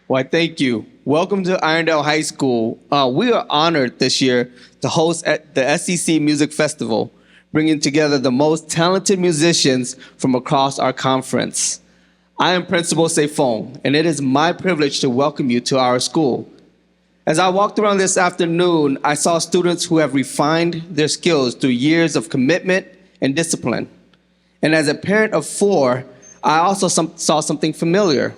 Why, thank you. Welcome to Irondale High School. We are honored this year to host at the SEC Music Festival, bringing together the most talented musicians from across our conference. I am Principal Seyfong, and it is my privilege to welcome you to our school. As I walked around this afternoon, I saw students who have refined their skills through years of commitment and discipline. And as a parent of four, I also saw something familiar.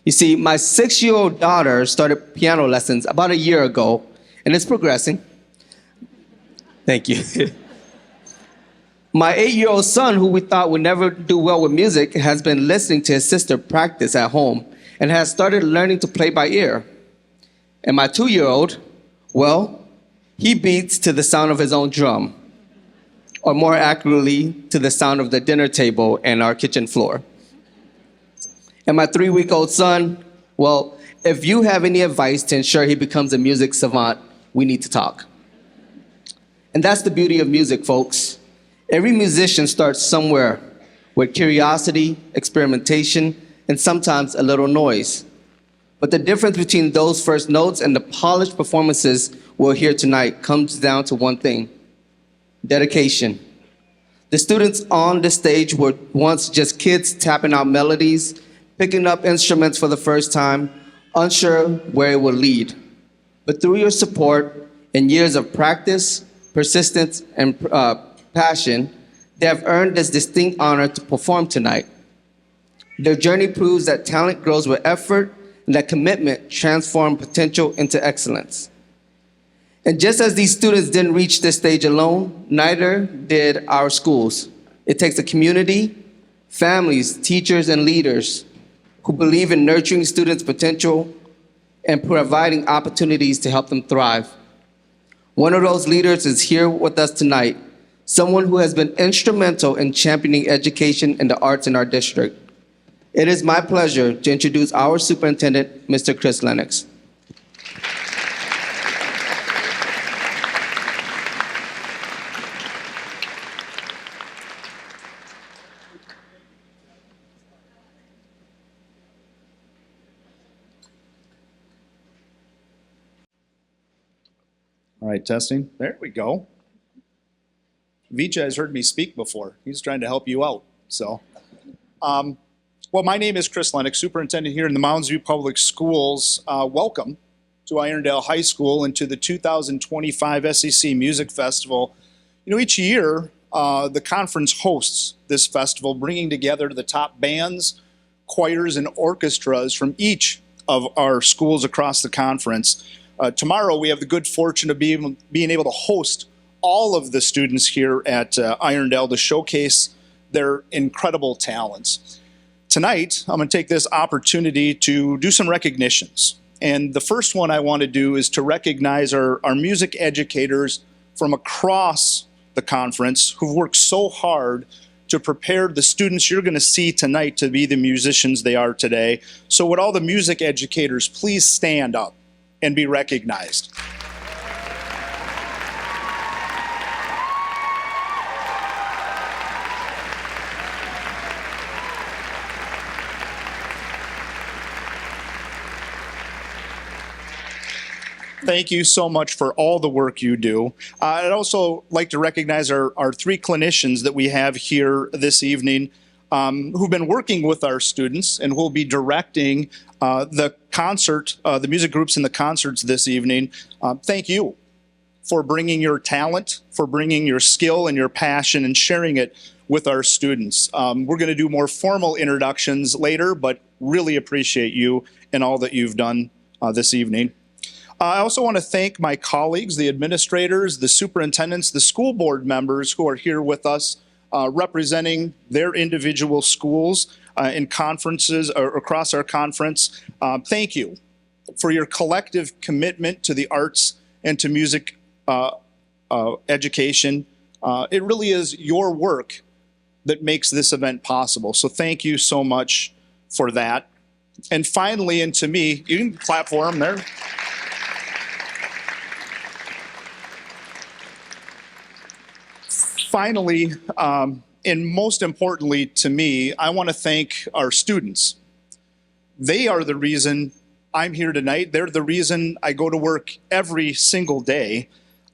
You see, my 6-year-old daughter started piano lessons about a year ago, and it's progressing. Thank you. My 8-year-old son, who we thought would never do well with music, has been listening to his sister practice at home and has started learning to play by ear. And my 2-year-old, well, he beats to the sound of his own drum, or more accurately, to the sound of the dinner table and our kitchen floor. And my 3-week-old son, well, if you have any advice to ensure he becomes a music savant, we need to talk. And that's the beauty of music, folks. Every musician starts somewhere with curiosity, experimentation, and sometimes a little noise. But the difference between those first notes and the polished performances we'll hear tonight comes down to one thing: dedication. The students on the stage were once just kids tapping out melodies, picking up instruments for the first time, unsure where it would lead. But through your support and years of practice, persistence, and passion, they have earned this distinct honor to perform tonight. Their journey proves that talent grows with effort and that commitment transforms potential into excellence. And just as these students didn't reach this stage alone, neither did our schools. It takes a community, families, teachers, and leaders who believe in nurturing students' potential and providing opportunities to help them thrive. One of those leaders is here with us tonight, someone who has been instrumental in championing education and the arts in our district. It is my pleasure to introduce our superintendent, Mr. Chris Lennox. All right, testing. There we go. Vijay has heard me speak before. He's trying to help you out. Well, my name is Chris Lennox, superintendent here in the Mounds Public Schools. Welcome to Irondale High School and to the 2025 SEC Music Festival. You know, each year, the conference hosts this festival, bringing together the top bands, choirs, and orchestras from each of our schools across the conference. Tomorrow, we have the good fortune of being able to host all of the students here at Irondale to showcase their incredible talents. Tonight, I'm going to take this opportunity to do some recognitions. And the first one I want to do is to recognize our music educators from across the conference who've worked so hard to prepare the students you're going to see tonight to be the musicians they are today. So would all the music educators please stand up and be recognized. Thank you so much for all the work you do. I'd also like to recognize our 3 clinicians that we have here this evening who've been working with our students and will be directing the concert, the music groups in the concerts this evening. Thank you for bringing your talent, for bringing your skill and your passion and sharing it with our students. We're going to do more formal introductions later, but really appreciate you and all that you've done this evening. I also want to thank my colleagues, the administrators, the superintendents, the school board members who are here with us representing their individual schools in conferences or across our conference. Thank you for your collective commitment to the arts and to music education. It really is your work that makes this event possible. So thank you so much for that. And finally, and to me, you can clap for them there. Finally, and most importantly to me, I want to thank our students. They are the reason I'm here tonight. They're the reason I go to work every single day.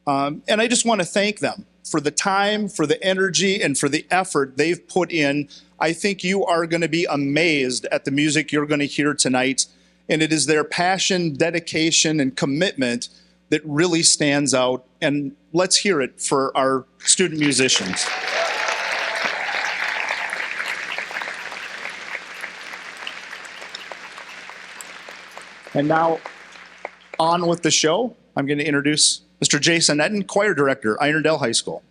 And I just want to thank them for the time, for the energy, and for the effort they've put in. I think you are going to be amazed at the music you're going to hear tonight. And it is their passion, dedication, and commitment that really stands out. And let's hear it for our student musicians. And now, on with the show, I'm going to introduce Mr. Jason Etten, Choir Director, Irondale High School.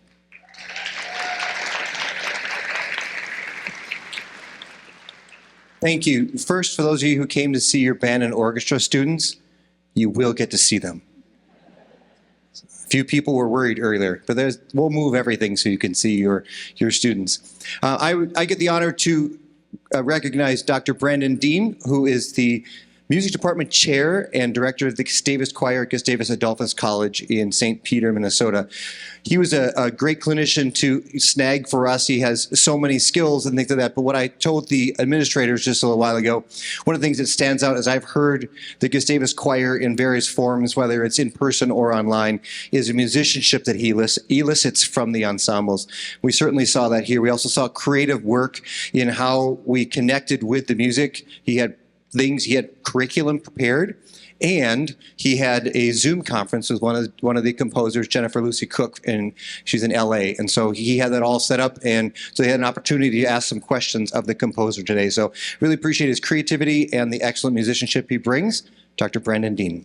Thank you. First, for those of you who came to see your band and orchestra students, you will get to see them. A few people were worried earlier, but we'll move everything so you can see your students. I get the honor to recognize Dr. Brandon Dean, who is the Music Department Chair and Director of the Gustavus Choir at Gustavus Adolphus College in St. Peter, Minnesota. He was a great clinician to snag for us. He has so many skills and things like that. But what I told the administrators just a little while ago, one of the things that stands out is I've heard the Gustavus Choir in various forms, whether it's in person or online, is a musicianship that he elicits from the ensembles. We certainly saw that here. We also saw creative work in how we connected with the music. He had curriculum prepared, and he had a Zoom conference with one of the composers, Jennifer Lucy Cook, and she's in LA. And so he had that all set up, and so they had an opportunity to ask some questions of the composer today. So really appreciate his creativity and the excellent musicianship he brings. Dr. Brandon Dean.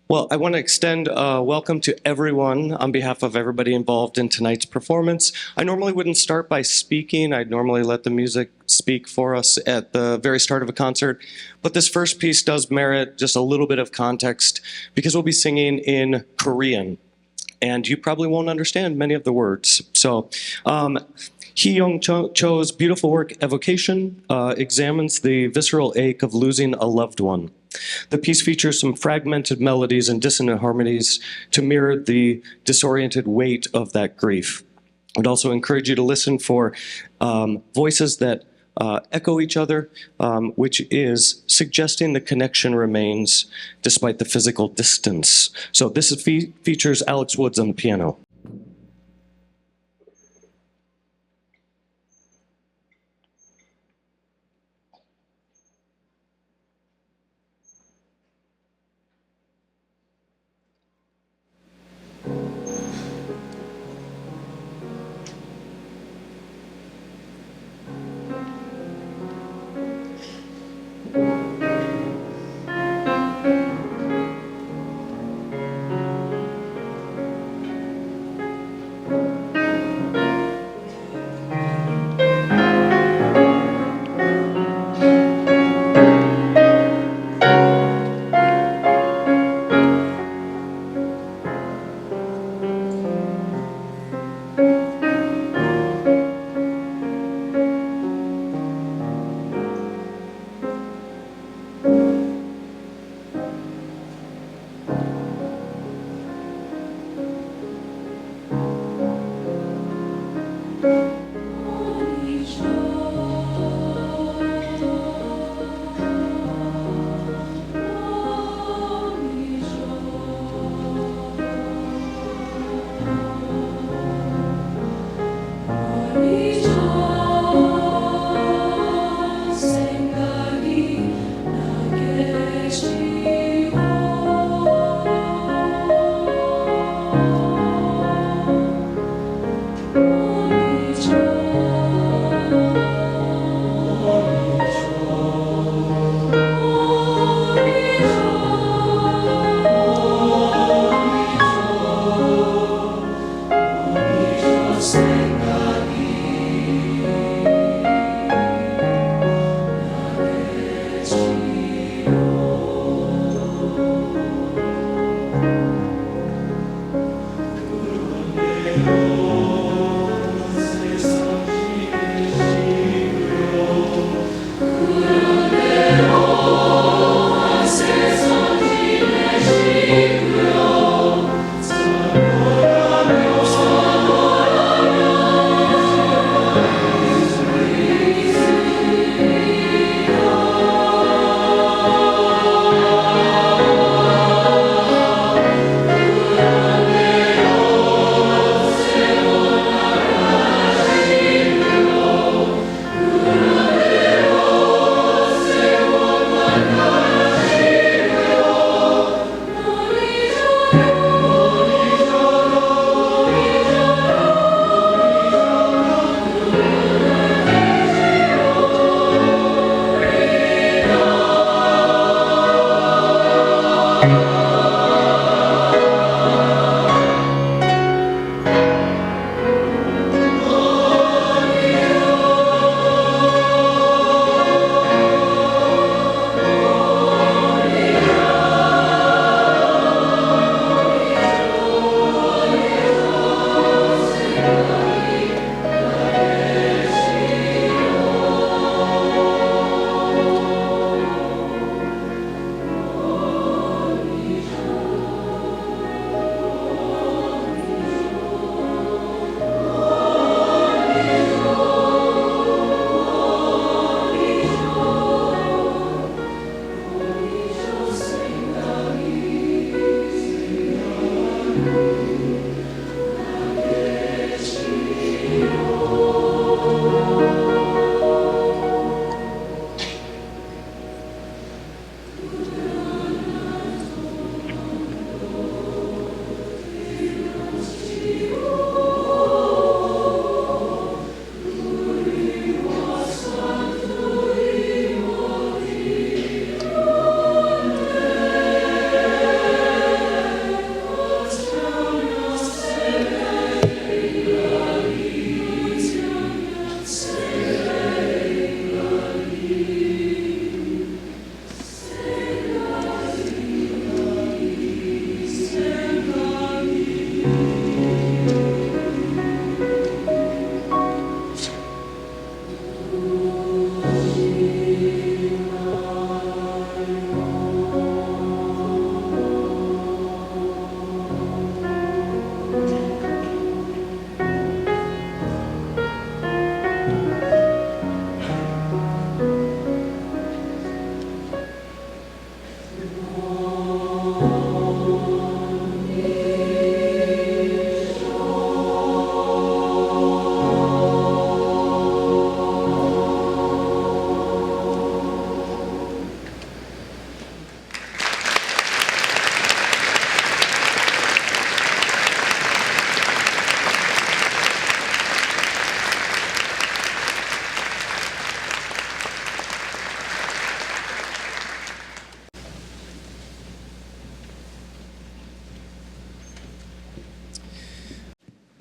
Well, I want to extend a welcome to everyone on behalf of everybody involved in tonight's performance. I normally wouldn't start by speaking. I'd normally let the music speak for us at the very start of a concert. But this first piece does merit just a little bit of context because we'll be singing in Korean. And you probably won't understand many of the words. So, Hee-young Cho's beautiful work, Evocation, examines the visceral ache of losing a loved one. The piece features some fragmented melodies and dissonant harmonies to mirror the disoriented weight of that grief. I'd also encourage you to listen for voices that echo each other, which is suggesting the connection remains despite the physical distance. So this features Alex Woods on the piano.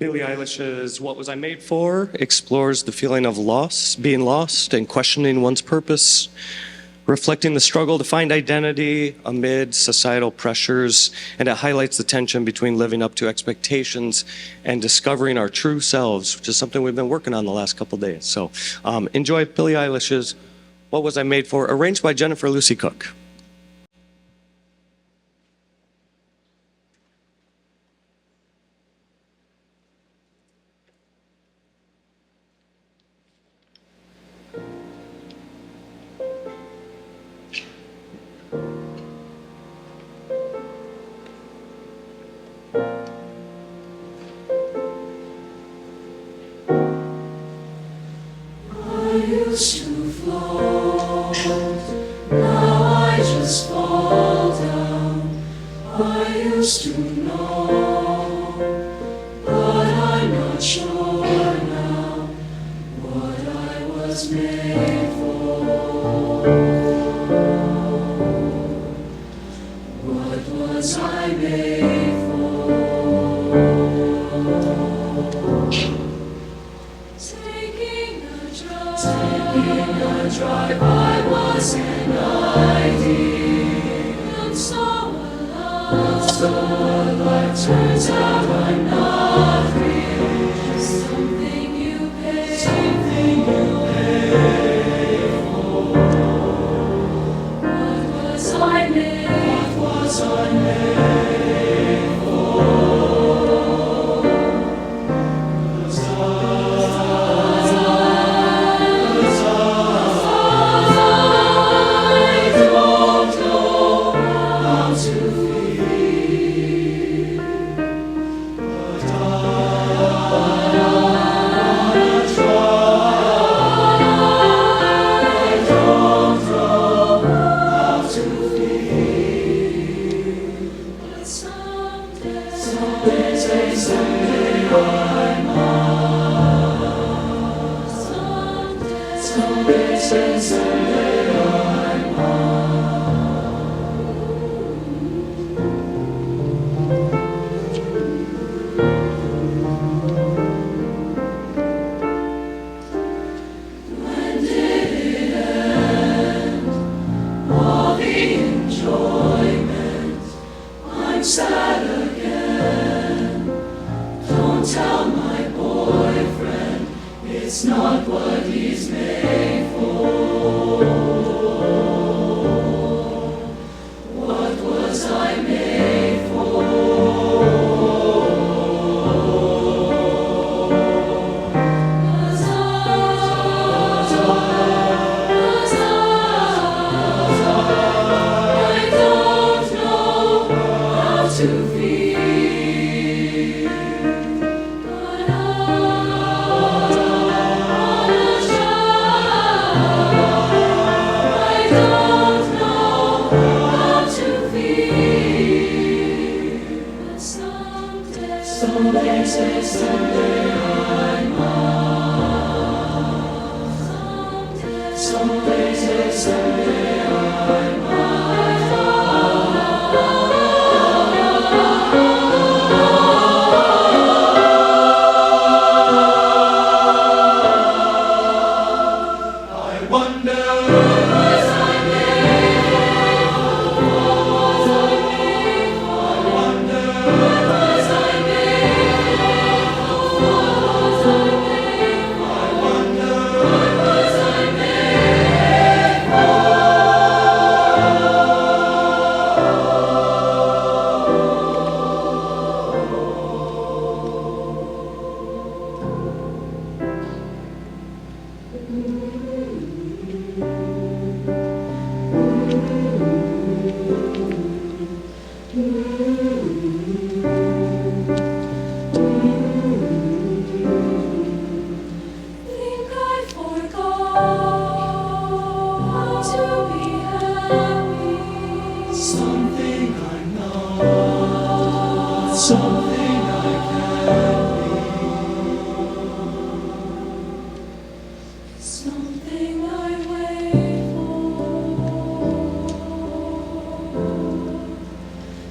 Billie Eilish's What Was I Made For explores the feeling of loss, being lost, and questioning one's purpose, reflecting the struggle to find identity amid societal pressures, and it highlights the tension between living up to expectations and discovering our true selves, which is something we've been working on the last couple days. So enjoy Billie Eilish's What Was I Made For, arranged by Jennifer Lucy Cook. Used to float, now I just fall down. I used to know, but I'm not sure now what I was made for. What was I made for? Taking a drive, I was an idea, and so alive, turns out I'm not real. Just something you pay for. What was I made? What was I made for?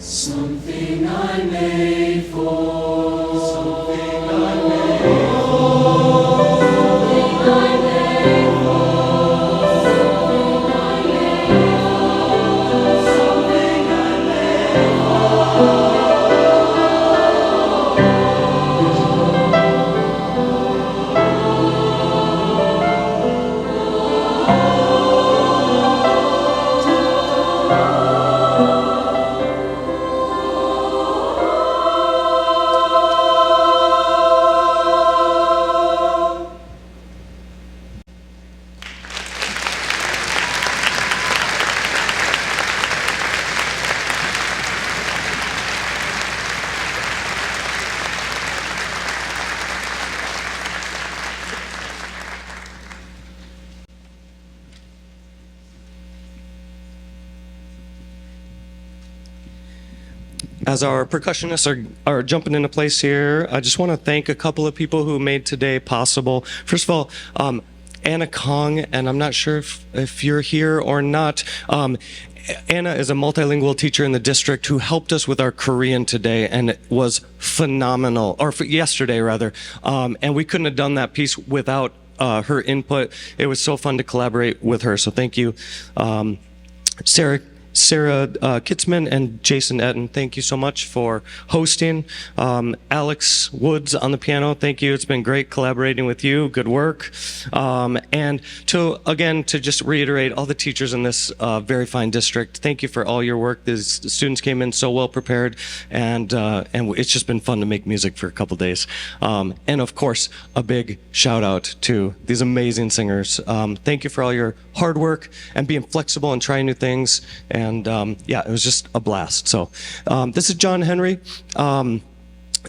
Something I made for. Something I As our percussionists are jumping into place here, I just want to thank a couple of people who made today possible. First of all, Anna Kong, and I'm not sure if you're here or not. Anna is a multilingual teacher in the district who helped us with our Korean today, and it was phenomenal, or yesterday rather. And we couldn't have done that piece without her input. It was so fun to collaborate with her, so thank you. Sarah Kitzman and Jason Etten, thank you so much for hosting. Alex Woods on the piano, thank you. It's been great collaborating with you. Good work. And to just reiterate, all the teachers in this very fine district, thank you for all your work. The students came in so well prepared, and it's just been fun to make music for a couple days. And of course, a big shout out to these amazing singers. Thank you for all your hard work and being flexible and trying new things. And yeah, it was just a blast. So this is John Henry.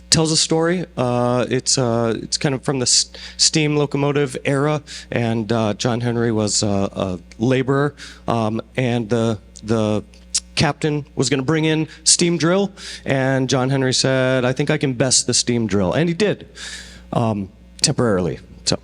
Tells a story. It's kind of from the steam locomotive era, and John Henry was a laborer, and the captain was going to bring in steam drill, and John Henry said, "I think I can best the steam drill," and he did, temporarily. So.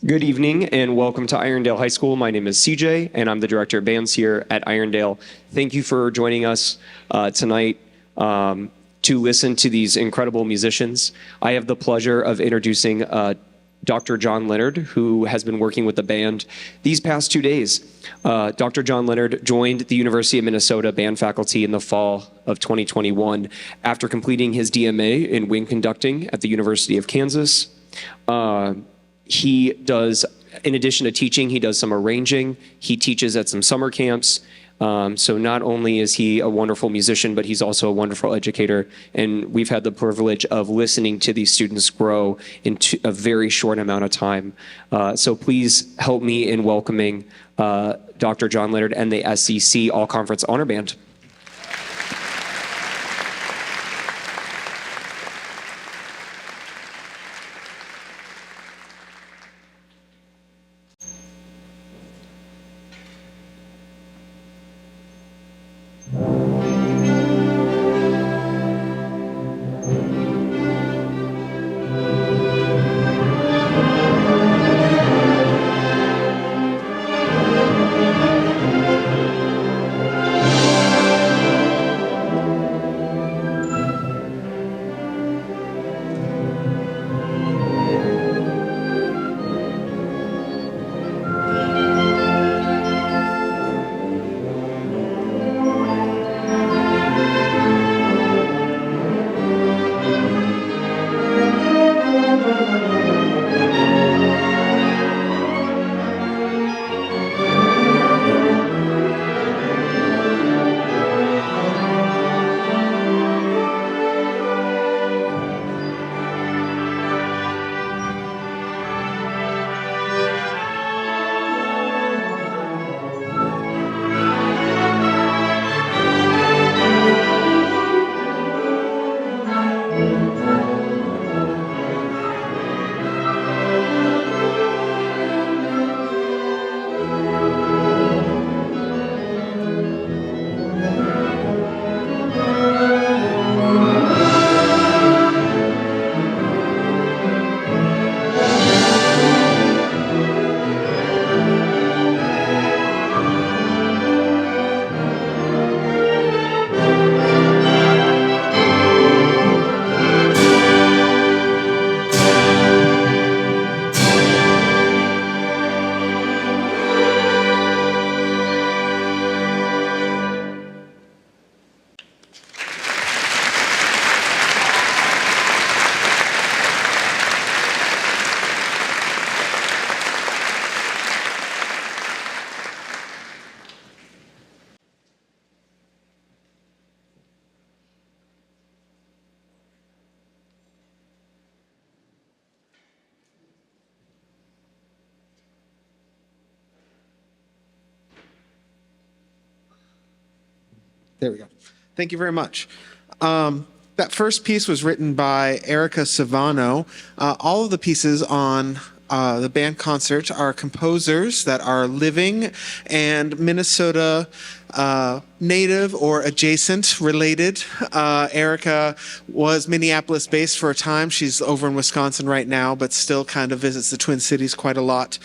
Good evening and welcome to Irondale High School. My name is CJ and I'm the director of bands here at Irondale. Thank you for joining us tonight to listen to these incredible musicians. I have the pleasure of introducing Dr. John Leonard, who has been working with the band these past 2 days. Dr. John Leonard joined the University of Minnesota band faculty in the fall of 2021 after completing his DMA in wind conducting at the University of Kansas. He does, in addition to teaching, he does some arranging. He teaches at some summer camps. So not only is he a wonderful musician, but he's also a wonderful educator. And we've had the privilege of listening to these students grow in a very short amount of time. So please help me in welcoming Dr. John Leonard and the SEC All-Conference Honor Band. There we go. Thank you very much. That first piece was written by Erica Savano. All of the pieces on the band concert are composers that are living and Minnesota native or adjacent related. Erica was Minneapolis based for a time. She's over in Wisconsin right now, but still kind of visits the Twin Cities quite a lot.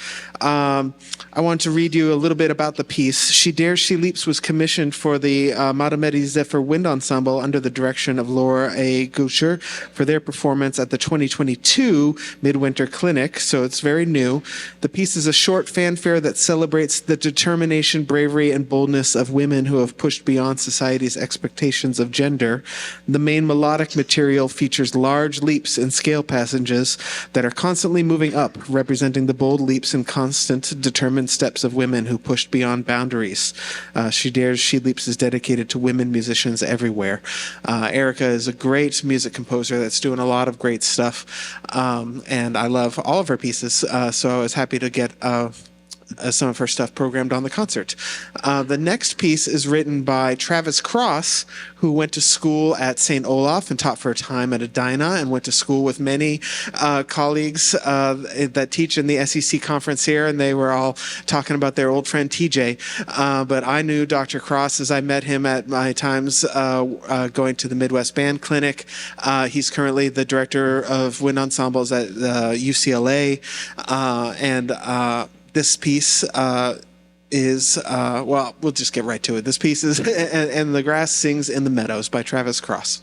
I want to read you a little bit about the piece. She Dares, She Leaps was commissioned for the Matamedi Zephyr Wind Ensemble under the direction of Laura A. Goucher for their performance at the 2022 Midwinter Clinic, so it's very new. The piece is a short fanfare that celebrates the determination, bravery, and boldness of women who have pushed beyond society's expectations of gender. The main melodic material features large leaps and scale passages that are constantly moving up, representing the bold leaps and constant, determined steps of women who pushed beyond boundaries. She Dares, She Leaps is dedicated to women musicians everywhere. Erica is a great music composer that's doing a lot of great stuff, and I love all of her pieces, so I was happy to get some of her stuff programmed on the concert. The next piece is written by Travis Cross, who went to school at St. Olaf and taught for a time at Edina, and went to school with many colleagues that teach in the SEC conference here, and they were all talking about their old friend TJ. But I knew Dr. Cross as I met him at my times going to the Midwest Band Clinic. He's currently the director of wind ensembles at UCLA, and this piece is, well, we'll just get right to it. This piece is And the Grass Sings in the Meadows by Travis Cross.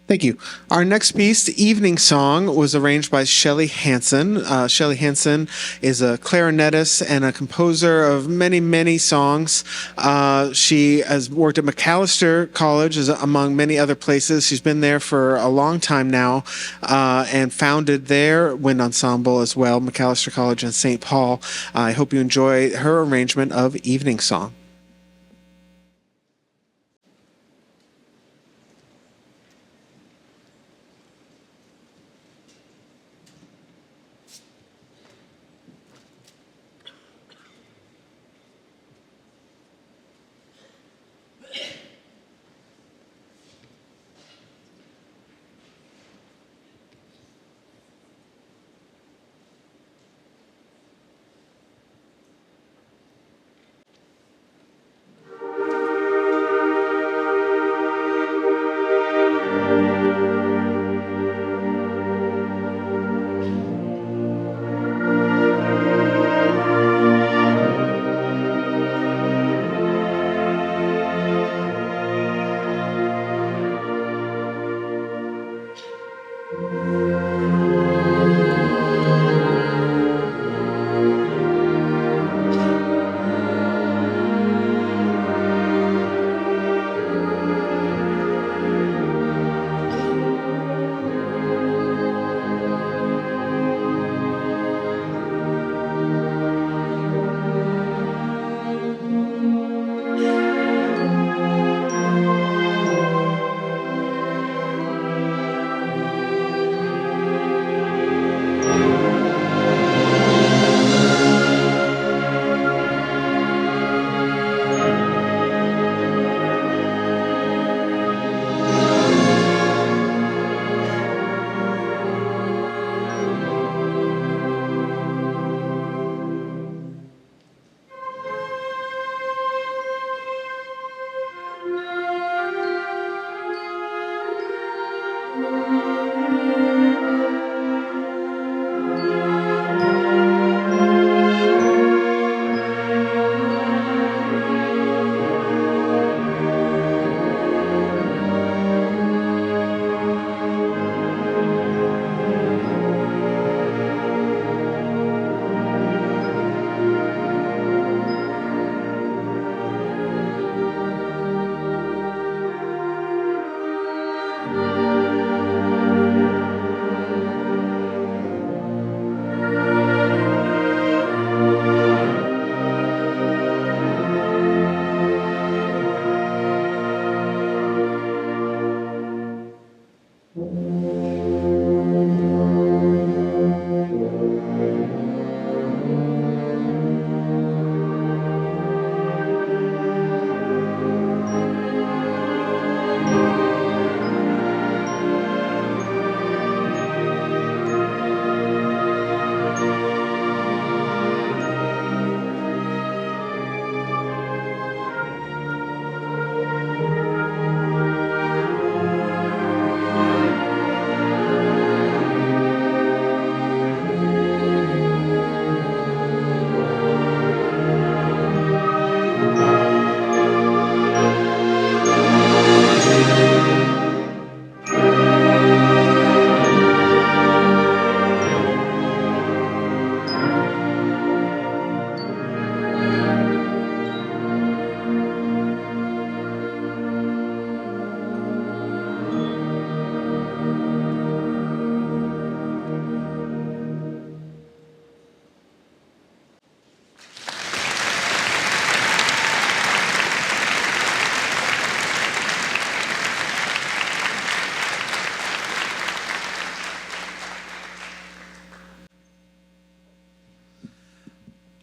Thank you. Our next piece, the evening song, was arranged by Shelley Hansen. Shelley Hansen is a clarinetist and a composer of many, many songs. She has worked at McAllister College, among many other places. She's been there for a long time now, and founded their wind ensemble as well, McAllister College in St. Paul. I hope you enjoy her arrangement of Evening Song.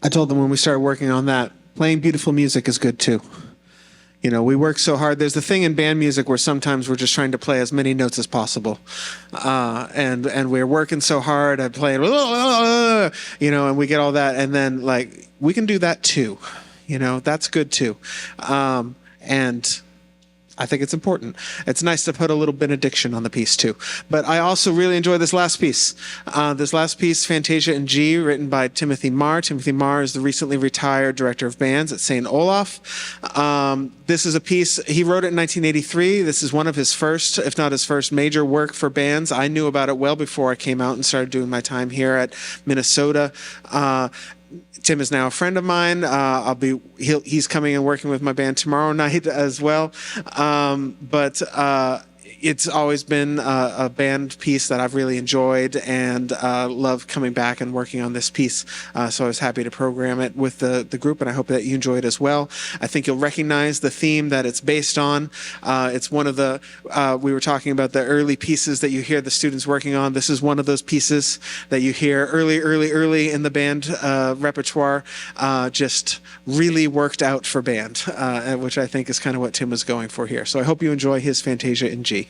I told them when we started working on that, playing beautiful music is good too. You know, we work so hard. There's the thing in band music where sometimes we're just trying to play as many notes as possible, and we're working so hard at playing, you know, and we get all that, and then like we can do that too. You know, that's good too, and I think it's important. It's nice to put a little benediction on the piece too. But I also really enjoy this last piece. This last piece, Fantasia in G, written by Timothy Marr. Timothy Marr is the recently retired director of bands at St. Olaf. This is a piece, he wrote it in 1983. This is one of his first, if not his first, major work for bands. I knew about it well before I came out and started doing my time here at Minnesota. Tim is now a friend of mine. He's coming and working with my band tomorrow night as well. But it's always been a band piece that I've really enjoyed and love coming back and working on this piece. So I was happy to program it with the group, and I hope that you enjoy it as well. I think you'll recognize the theme that it's based on. It's one of the, we were talking about the early pieces that you hear the students working on. This is one of those pieces that you hear early in the band repertoire, just really worked out for band, which I think is kind of what Tim was going for here. So I hope you enjoy his Fantasia in G.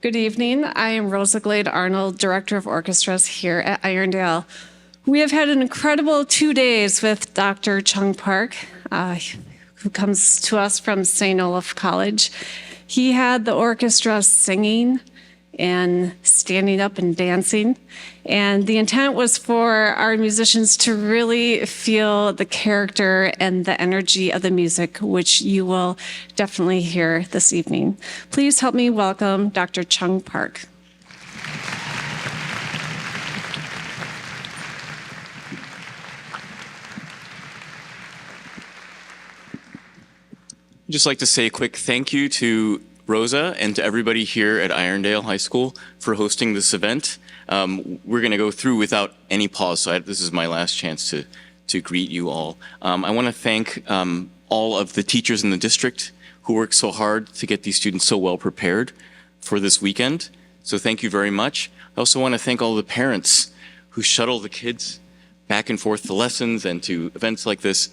Good evening. I am Rosa Glade Arnold, Director of Orchestras here at Irondale. We have had an incredible 2 days with Dr. Chung Park, who comes to us from St. Olaf College. He had the orchestra singing and standing up and dancing. And the intent was for our musicians to really feel the character and the energy of the music, which you will definitely hear this evening. Please help me welcome Dr. Chung Park. I'd just like to say a quick thank you to Rosa and to everybody here at Irondale High School for hosting this event. We're going to go through without any pause, so this is my last chance to greet you all. I want to thank all of the teachers in the district who worked so hard to get these students so well prepared for this weekend. So thank you very much. I also want to thank all the parents who shuttle the kids back and forth to lessons and to events like this.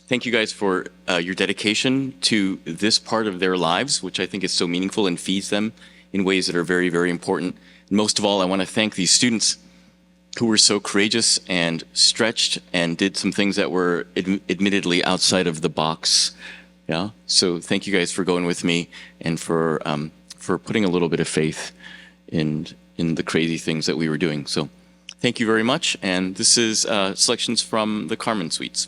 Thank you guys for your dedication to this part of their lives, which I think is so meaningful and feeds them in ways that are very, very important. And most of all, I want to thank these students who were so courageous and stretched and did some things that were admittedly outside of the box. Yeah. So thank you guys for going with me and for putting a little bit of faith in the crazy things that we were doing. So thank you very much. And this is selections from the Carmen Suites.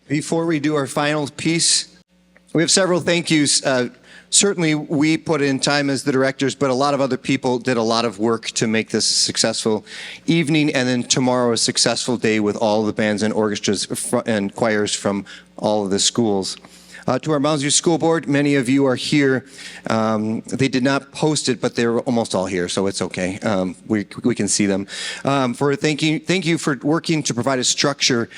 Before we do our final piece, we have several thank yous. Certainly, we put in time as the directors, but a lot of other people did a lot of work to make this a successful evening, and then tomorrow a successful day with all the bands and orchestras and choirs from all of the schools. To our Mounds School Board, many of you are here. They did not post it, but they're almost all here, so it's okay. We can see them. Thank you for working to provide a structure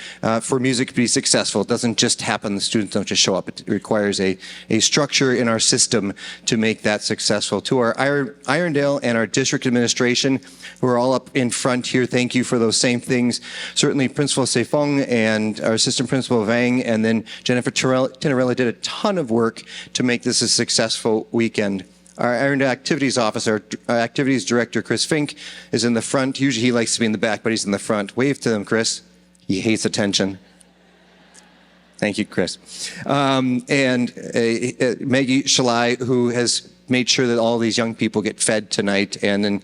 for music to be successful. It doesn't just happen. The students don't just show up. It requires a structure in our system to make that successful. To our Irondale and our district administration, who are all up in front here, thank you for those same things. Certainly Principal Seifong and our Assistant Principal Vang, and then Jennifer Tinarella did a ton of work to make this a successful weekend. Our Irondale Activities Officer, our Activities Director, Chris Fink, is in the front. Usually he likes to be in the back, but he's in the front. Wave to them, Chris. He hates attention. Thank you, Chris. And Maggie Shalai, who has made sure that all these young people get fed tonight, and then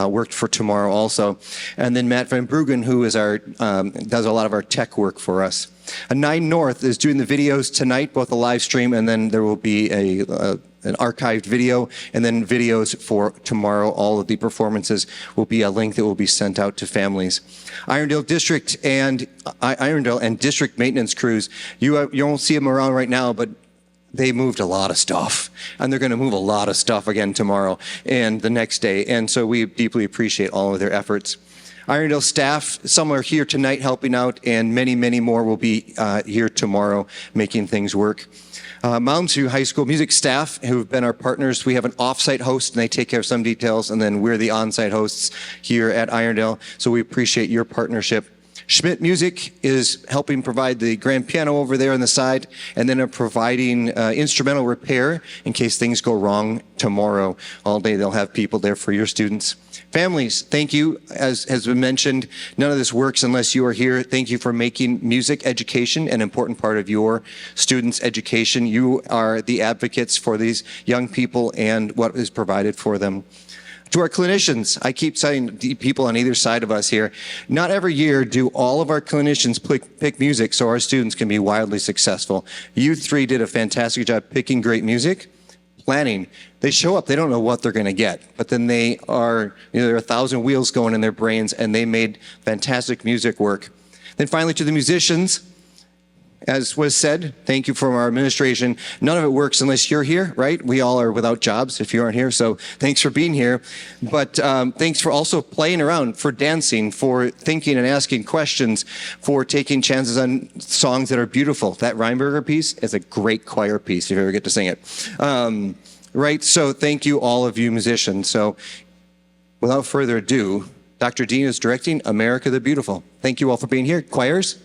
worked for tomorrow also. And then Matt Van Bruggen, who is does a lot of our tech work for us. NineNorth is doing the videos tonight, both a live stream, and then there will be an archived video, and then videos for tomorrow. All of the performances will be a link that will be sent out to families. Irondale District and District maintenance crews, you won't see them around right now, but they moved a lot of stuff, and they're going to move a lot of stuff again tomorrow and the next day, and so we deeply appreciate all of their efforts. Irondale staff, some are here tonight helping out, and many, many more will be here tomorrow making things work. Mounds High School music staff who have been our partners. We have an off-site host, and they take care of some details, and then we're the on-site hosts here at Irondale, so we appreciate your partnership. Schmidt Music is helping provide the grand piano over there on the side, and then are providing instrumental repair in case things go wrong tomorrow. All day they'll have people there for your students. Families, thank you. As has been mentioned, none of this works unless you are here. Thank you for making music education an important part of your students' education. You are the advocates for these young people and what is provided for them. To our clinicians, I keep saying people on either side of us here, not every year do all of our clinicians pick music so our students can be wildly successful. You three did a fantastic job picking great music. Planning. They show up, they don't know what they're going to get, but then there are 1,000 wheels going in their brains, and they made fantastic music work. Then finally to the musicians, as was said, thank you from our administration. None of it works unless you're here, right? We all are without jobs if you aren't here, so thanks for being here. But thanks for also playing around, for dancing, for thinking and asking questions, for taking chances on songs that are beautiful. That Reinberger piece is a great choir piece if you ever get to sing it. Right, so thank you all of you musicians. So without further ado, Dr. Dean is directing America the Beautiful. Thank you all for being here. Choirs.